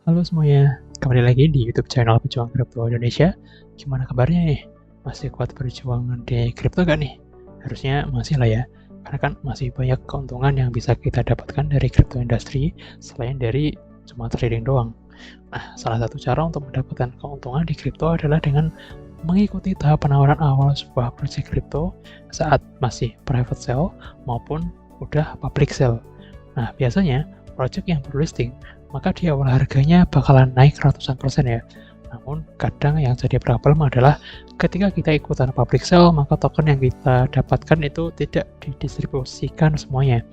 Halo semuanya, kembali lagi di YouTube channel Pejuang Kripto Indonesia. Gimana kabarnya nih? Masih kuat berjuang di kripto gak nih? Harusnya masih lah ya, karena kan masih banyak keuntungan yang bisa kita dapatkan dari kripto industri selain dari cuma trading doang. Nah, salah satu cara untuk mendapatkan keuntungan di kripto adalah dengan mengikuti tahap penawaran awal sebuah proyek kripto saat masih private sale maupun udah public sale. Nah, biasanya proyek yang berlisting maka di awal harganya bakalan naik ratusan persen ya. Namun kadang yang jadi problem adalah ketika kita ikutan public sale, maka token yang kita dapatkan itu tidak didistribusikan semuanya,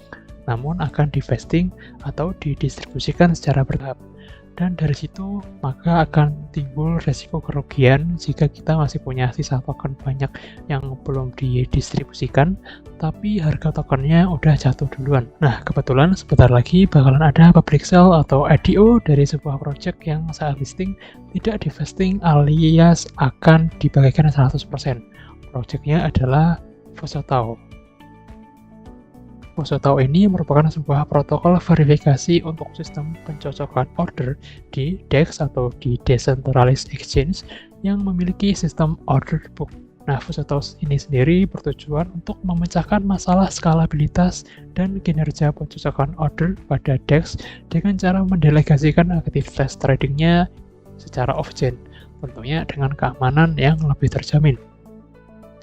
namun akan divesting atau didistribusikan secara bertahap. Dan dari situ maka akan timbul resiko kerugian jika kita masih punya sisa token banyak yang belum didistribusikan, tapi harga tokennya udah jatuh duluan. Nah, kebetulan sebentar lagi bakalan ada public sale atau IDO dari sebuah project yang saat listing tidak divesting alias akan dibagikan 100%. Projectnya adalah Fosotau. Fosotau ini merupakan sebuah protokol verifikasi untuk sistem pencocokan order di DEX atau di Decentralized Exchange yang memiliki sistem order book. Nah, Fosotau ini sendiri bertujuan untuk memecahkan masalah skalabilitas dan kinerja pencocokan order pada DEX dengan cara mendelegasikan aktivitas tradingnya secara off-chain, tentunya dengan keamanan yang lebih terjamin.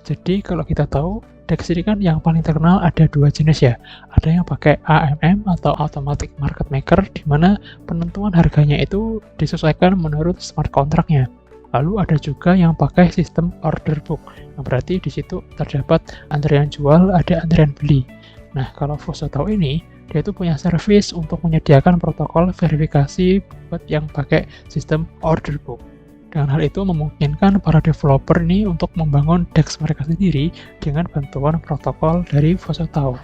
Jadi kalau kita tahu, DEX ini kan yang paling terkenal ada dua jenis ya. Ada yang pakai AMM atau Automatic Market Maker, di mana penentuan harganya itu disesuaikan menurut smart contract-nya. Lalu ada juga yang pakai sistem order book, yang berarti di situ terdapat antrian jual, ada antrian beli. Nah, kalau Fosotau ini, dia itu punya service untuk menyediakan protokol verifikasi buat yang pakai sistem order book. Dengan hal itu memungkinkan para developer ini untuk membangun DEX mereka sendiri dengan bantuan protokol dari Fosotau.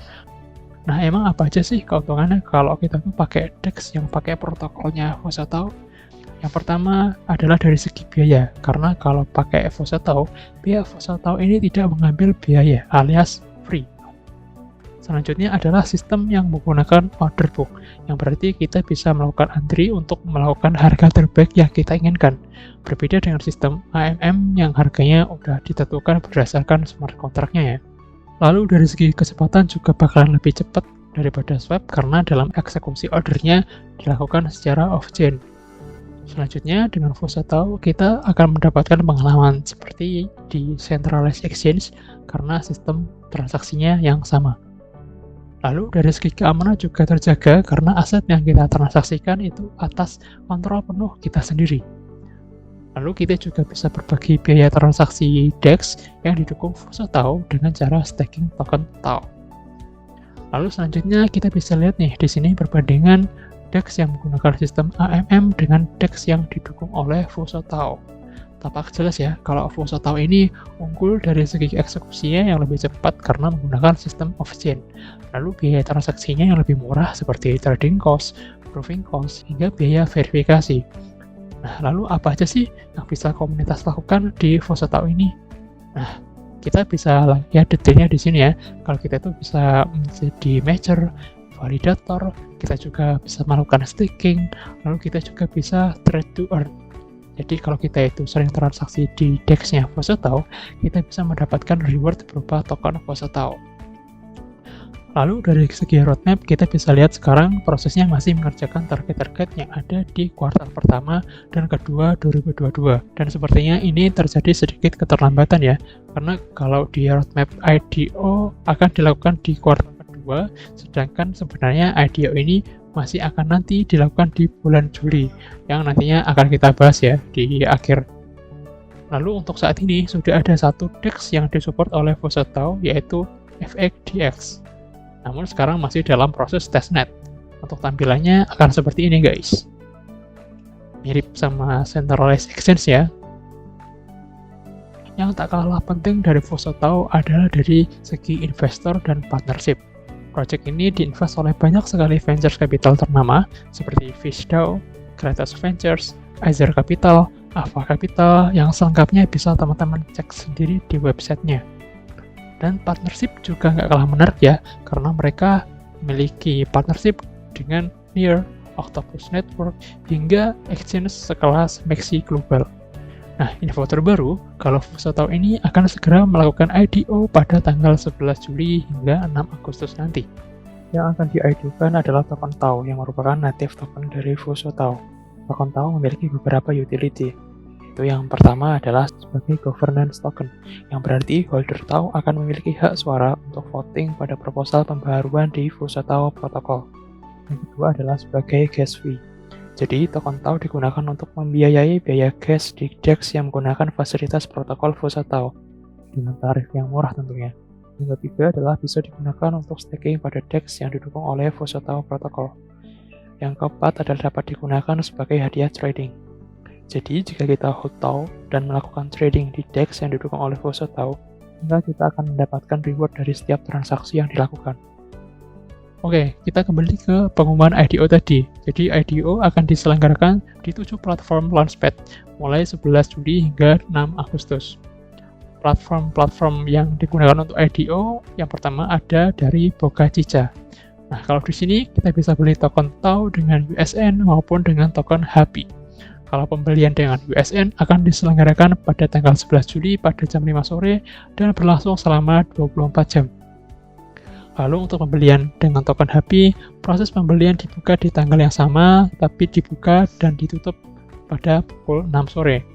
Nah, emang apa aja sih keuntungannya kalau kita tuh pakai DEX yang pakai protokolnya Fosotau? Yang pertama adalah dari segi biaya, karena kalau pakai Fosotau, pihak Fosotau ini tidak mengambil biaya alias free. Selanjutnya adalah sistem yang menggunakan order book, yang berarti kita bisa melakukan antri untuk melakukan harga terbaik yang kita inginkan. Berbeda dengan sistem AMM yang harganya udah ditentukan berdasarkan smart contract-nya ya. Lalu dari segi kecepatan juga bakalan lebih cepat daripada swap karena dalam eksekusi ordernya dilakukan secara off-chain. Selanjutnya dengan Fosotau kita akan mendapatkan pengalaman seperti di Centralized Exchange karena sistem transaksinya yang sama. Lalu dari segi keamanan juga terjaga karena aset yang kita transaksikan itu atas kontrol penuh kita sendiri. Lalu kita juga bisa berbagi biaya transaksi DEX yang didukung Fosotau dengan cara staking token TAO. Lalu selanjutnya kita bisa lihat nih di sini perbandingan DEX yang menggunakan sistem AMM dengan DEX yang didukung oleh Fosotau. Tampak jelas ya kalau Fosotau ini unggul dari segi eksekusinya yang lebih cepat karena menggunakan sistem off-chain. Lalu biaya transaksinya yang lebih murah seperti trading cost, proving cost, hingga biaya verifikasi. Nah, lalu apa aja sih yang bisa komunitas lakukan di Fosotau ini? Nah, kita bisa lihat detailnya di sini ya. Kalau kita itu bisa menjadi matcher, validator, kita juga bisa melakukan staking, lalu kita juga bisa trade to earn. Jadi kalau kita itu sering transaksi di DEX-nya Fosotau, kita bisa mendapatkan reward berupa token Fosotau. Lalu dari segi roadmap, kita bisa lihat sekarang prosesnya masih mengerjakan target-target yang ada di kuartal pertama dan kedua 2022. Dan sepertinya ini terjadi sedikit keterlambatan ya, karena kalau di roadmap IDO akan dilakukan di kuartal kedua, sedangkan sebenarnya IDO ini masih akan nanti dilakukan di bulan Juli, yang nantinya akan kita bahas ya di akhir. Lalu untuk saat ini sudah ada satu DEX yang disupport oleh Fosotau, yaitu FXDX. Namun sekarang masih dalam proses testnet. Untuk tampilannya akan seperti ini guys. Mirip sama Centralized Exchange ya. Yang tak kalah penting dari Fosotau adalah dari segi investor dan partnership. Project ini diinvest oleh banyak sekali venture capital ternama seperti FishDAO, Kratos Ventures, Azer Capital, Ava Capital, yang selengkapnya bisa teman-teman cek sendiri di websitenya. Dan partnership juga nggak kalah menarik ya, karena mereka memiliki partnership dengan Near, Octopus Network, hingga exchange sekelas MEXC Global. Nah, info terbaru, kalau Fusatau ini akan segera melakukan IDO pada tanggal 11 Juli hingga 6 Agustus nanti. Yang akan di-IDO-kan adalah token TAO yang merupakan native token dari Fusatau. Token TAO memiliki beberapa utility. Itu yang pertama adalah sebagai governance token, yang berarti holder TAO akan memiliki hak suara untuk voting pada proposal pembaharuan di Fusatau Protocol. Yang kedua adalah sebagai gas fee. Jadi, token TAO digunakan untuk membiayai biaya gas di DEX yang menggunakan fasilitas protokol Fusatau dengan tarif yang murah tentunya. Yang ketiga adalah bisa digunakan untuk staking pada DEX yang didukung oleh Fusatau Protocol. Yang keempat adalah dapat digunakan sebagai hadiah trading. Jadi, jika kita hold TAO dan melakukan trading di DEX yang didukung oleh Fusatau, maka kita akan mendapatkan reward dari setiap transaksi yang dilakukan. Oke, kita kembali ke pengumuman IDO tadi. Jadi IDO akan diselenggarakan di 7 platform Launchpad mulai 11 Juli hingga 6 Agustus. Platform-platform yang digunakan untuk IDO yang pertama ada dari Boga Cica. Nah, kalau di sini kita bisa beli token TAO dengan USN maupun dengan token HAPI. Kalau pembelian dengan USN akan diselenggarakan pada tanggal 11 Juli pada jam 5 sore dan berlangsung selama 24 jam. Lalu untuk pembelian dengan token HAPI, proses pembelian dibuka di tanggal yang sama, tapi dibuka dan ditutup pada pukul 6 sore.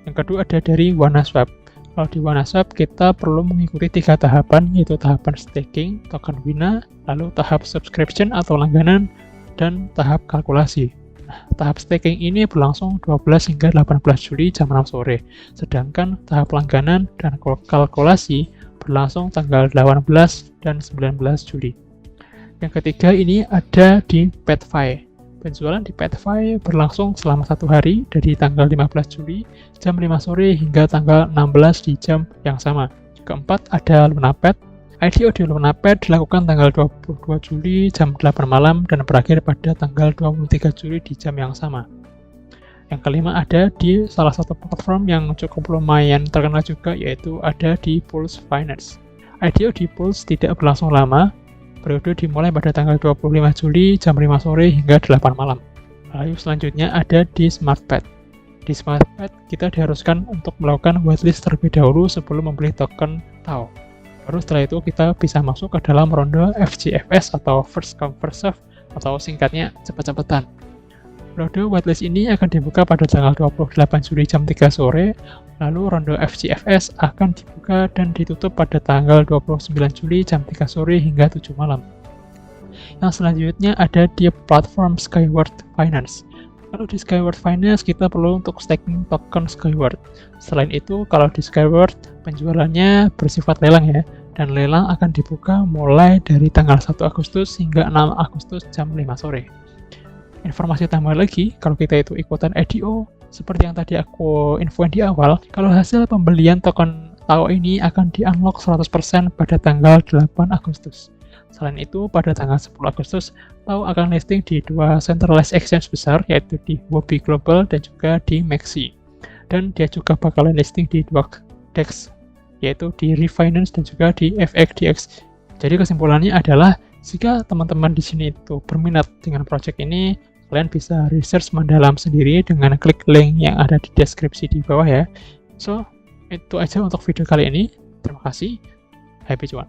Yang kedua ada dari WanaSwap. Kalau di WanaSwap, kita perlu mengikuti 3 tahapan, yaitu tahapan staking, token WINA, lalu tahap subscription atau langganan, dan tahap kalkulasi. Nah, tahap staking ini berlangsung 12 hingga 18 Juli jam 6 sore, sedangkan tahap langganan dan kalkulasi berlangsung tanggal 18 dan 19 Juli. Yang ketiga ini ada di PetFi. Penjualan di PetFi berlangsung selama 1 hari dari tanggal 15 Juli jam 5 sore hingga tanggal 16 di jam yang sama. Keempat ada LunaPet. IDO di LunaPet dilakukan tanggal 22 Juli jam 8 malam dan berakhir pada tanggal 23 Juli di jam yang sama. Yang kelima ada di salah satu platform yang cukup lumayan terkenal juga, yaitu ada di Pulse Finance. IDO di Pulse tidak berlangsung lama, periode dimulai pada tanggal 25 Juli jam 5 sore hingga 8 malam. Lalu selanjutnya ada di SmartPet. Di SmartPet kita diharuskan untuk melakukan whitelist terlebih dahulu sebelum membeli token TAO. Baru setelah itu kita bisa masuk ke dalam ronde FGFS atau First Come First Serve atau singkatnya cepet-cepetan. Ronde whitelist ini akan dibuka pada tanggal 28 Juli jam 3 sore, lalu ronde FGFS akan dibuka dan ditutup pada tanggal 29 Juli jam 3 sore hingga 7 malam. Yang selanjutnya ada di platform Skyward Finance. Kalau di Skyward Finance kita perlu untuk staking token Skyward. Selain itu, kalau di Skyward penjualannya bersifat lelang ya, dan lelang akan dibuka mulai dari tanggal 1 Agustus hingga 6 Agustus jam 5 sore. Informasi tambahan lagi, kalau kita itu ikutan IDO, seperti yang tadi aku infoin di awal, kalau hasil pembelian token TAO ini akan di-unlock 100% pada tanggal 8 Agustus. Selain itu, pada tanggal 10 Agustus, TAO akan listing di 2 centralized exchange besar, yaitu di Huobi Global dan juga di MEXC. Dan dia juga bakalan listing di 2 DEX, yaitu di Refinance dan juga di FXDX. Jadi kesimpulannya adalah, jika teman-teman di sini itu berminat dengan project ini, kalian bisa research mendalam sendiri dengan klik link yang ada di deskripsi di bawah ya. So, itu aja untuk video kali ini. Terima kasih. Happy cuan.